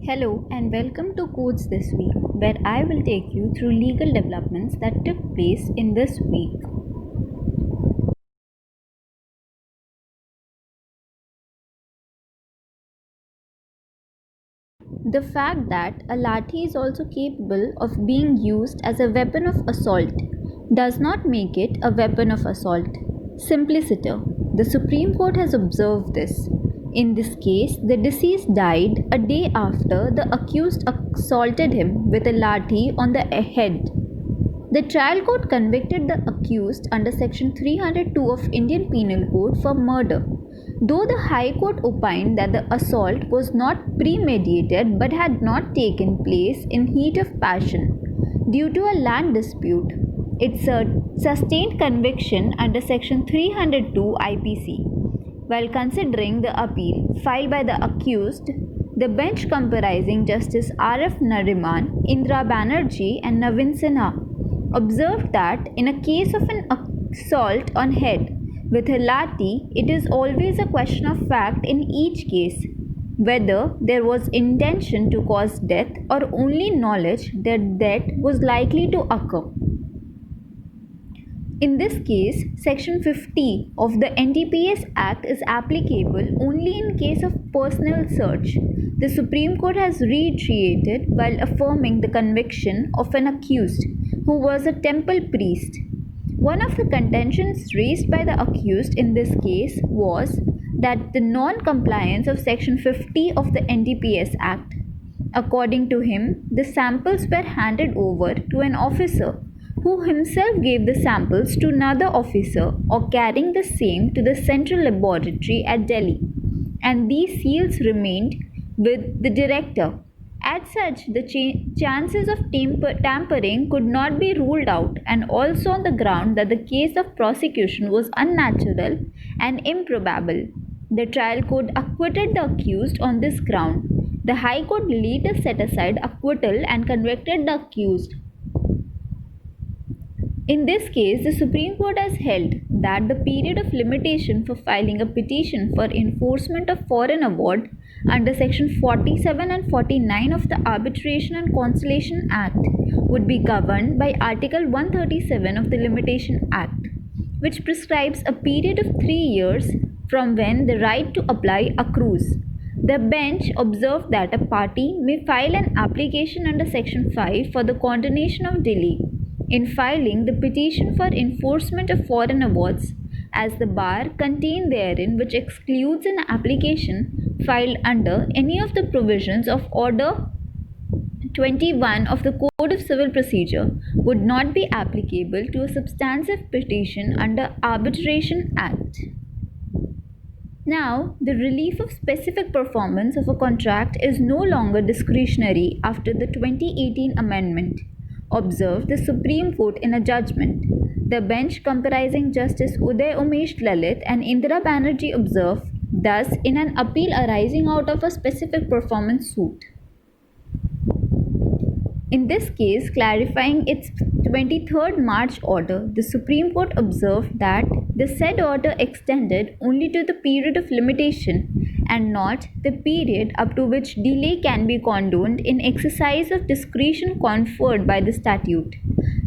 Hello and welcome to Codes This Week, where I will take you through legal developments that took place in this week. The fact that a lathi is also capable of being used as a weapon of assault does not make it a weapon of assault. Simpliciter. The Supreme Court has observed this. In this case, the deceased died a day after the accused assaulted him with a lathi on the head. The trial court convicted the accused under Section 302 of Indian Penal Code for murder. Though the High Court opined that the assault was not premeditated but had not taken place in heat of passion due to a land dispute, it sustained conviction under Section 302 IPC. While considering the appeal filed by the accused, the bench comprising Justice R.F. Nariman, Indra Banerjee, and Navin Sinha observed that in a case of an assault on head with a lathi, it is always a question of fact in each case whether there was intention to cause death or only knowledge that death was likely to occur. In this case, Section 50 of the NDPS Act is applicable only in case of personal search. The Supreme Court has reiterated while affirming the conviction of an accused who was a temple priest. One of the contentions raised by the accused in this case was that the non-compliance of Section 50 of the NDPS Act. According to him, the samples were handed over to an officer who himself gave the samples to another officer or carrying the same to the central laboratory at Delhi, and these seals remained with the director. As such, the chances of tampering could not be ruled out, and also on the ground that the case of prosecution was unnatural and improbable. The trial court acquitted the accused on this ground. The High Court later set aside acquittal and convicted the accused. In this case, the Supreme Court has held that the period of limitation for filing a petition for enforcement of foreign award under Section 47 and 49 of the Arbitration and Conciliation Act would be governed by Article 137 of the Limitation Act, which prescribes a period of 3 years from when the right to apply accrues. The bench observed that a party may file an application under Section 5 for the condonation of delay in filing the petition for enforcement of foreign awards, as the bar contained therein which excludes an application filed under any of the provisions of Order 21 of the Code of Civil Procedure would not be applicable to a substantive petition under Arbitration Act. Now, the relief of specific performance of a contract is no longer discretionary after the 2018 amendment, observed the Supreme Court in a judgment. The bench comprising Justice Uday Umesh Lalit and Indira Banerjee observed thus in an appeal arising out of a specific performance suit. In this case, clarifying its 23rd March order, the Supreme Court observed that the said order extended only to the period of limitation and not the period up to which delay can be condoned in exercise of discretion conferred by the statute.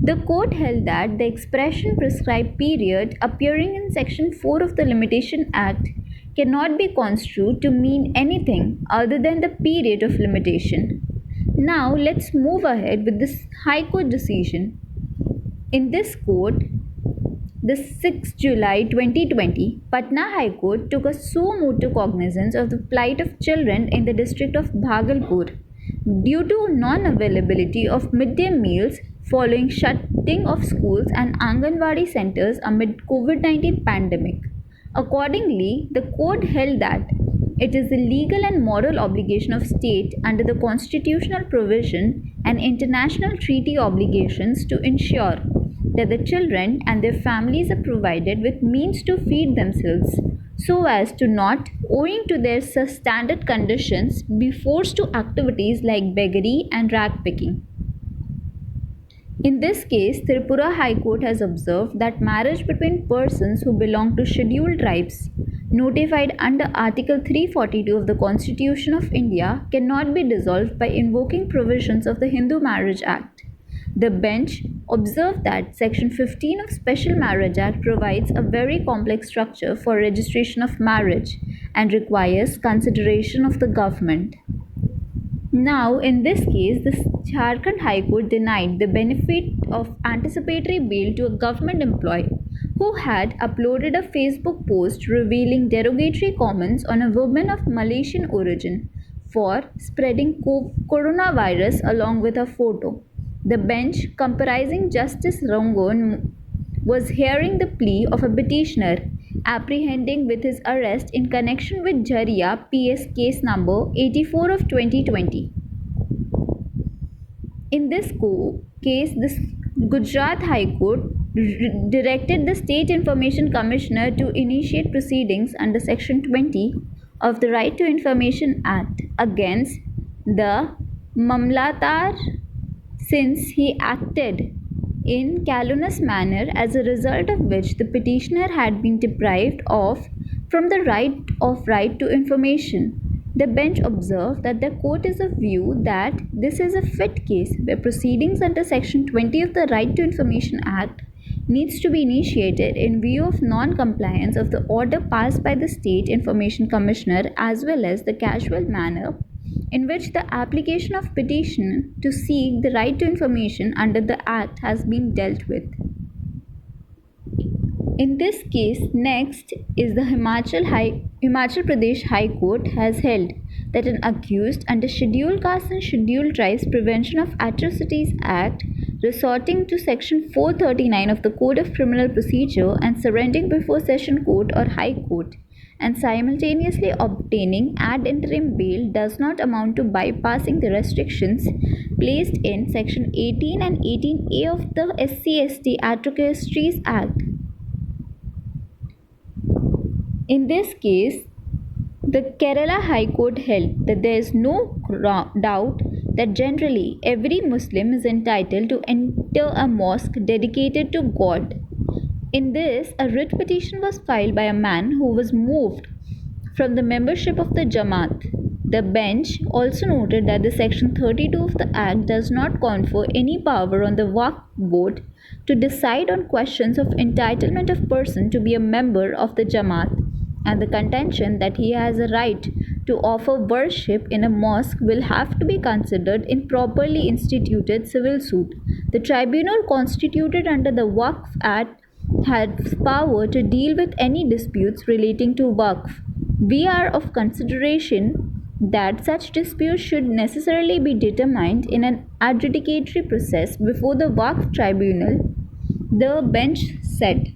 The court held that the expression prescribed period appearing in Section 4 of the Limitation Act cannot be construed to mean anything other than the period of limitation. Now let's move ahead with this High Court decision. In this court, the 6th July 2020, Patna High Court took a suo motu cognizance of the plight of children in the district of Bhagalpur due to non-availability of midday meals following shutting of schools and Anganwadi centers amid COVID-19 pandemic. Accordingly, the court held that it is the legal and moral obligation of state under the constitutional provision and international treaty obligations to ensure that the children and their families are provided with means to feed themselves so as to not, owing to their substandard conditions, be forced to activities like beggary and rag picking. In this case, Tripura High Court has observed that marriage between persons who belong to scheduled tribes notified under Article 342 of the Constitution of India cannot be dissolved by invoking provisions of the Hindu Marriage Act. The bench observed that Section 15 of Special Marriage Act provides a very complex structure for registration of marriage and requires consideration of the government. Now, in this case, the Jharkhand High Court denied the benefit of anticipatory bail to a government employee who had uploaded a Facebook post revealing derogatory comments on a woman of Malaysian origin for spreading coronavirus along with a photo. The bench, comprising Justice Rangon, was hearing the plea of a petitioner apprehending with his arrest in connection with Jharia PS case number 84 of 2020. In this case, this Gujarat High Court directed the State Information Commissioner to initiate proceedings under Section 20 of the Right to Information Act against the Mamlatar since he acted in calumnious manner, as a result of which the petitioner had been deprived of from the right to information. The bench observed that the court is of view that this is a fit case where proceedings under Section 20 of the Right to Information Act needs to be initiated in view of non-compliance of the order passed by the State Information Commissioner, as well as the casual manner in which the application of petition to seek the right to information under the Act has been dealt with. In this case, next is the Himachal Pradesh High Court has held that an accused under Scheduled Castes and Scheduled Tribes Prevention of Atrocities Act, resorting to Section 439 of the Code of Criminal Procedure and surrendering before Session Court or High Court, and simultaneously obtaining ad interim bail does not amount to bypassing the restrictions placed in Section 18 and 18A of the SC/ST Advocacies Act. In this case, the Kerala High Court held that there is no doubt that generally every Muslim is entitled to enter a mosque dedicated to God. In this, a writ petition was filed by a man who was moved from the membership of the Jamaat. The bench also noted that the Section 32 of the Act does not confer any power on the Waqf Board to decide on questions of entitlement of person to be a member of the Jamaat, and the contention that he has a right to offer worship in a mosque will have to be considered in properly instituted civil suit. The tribunal constituted under the Waqf Act has power to deal with any disputes relating to Waqf. We are of consideration that such disputes should necessarily be determined in an adjudicatory process before the Waqf tribunal, the bench said.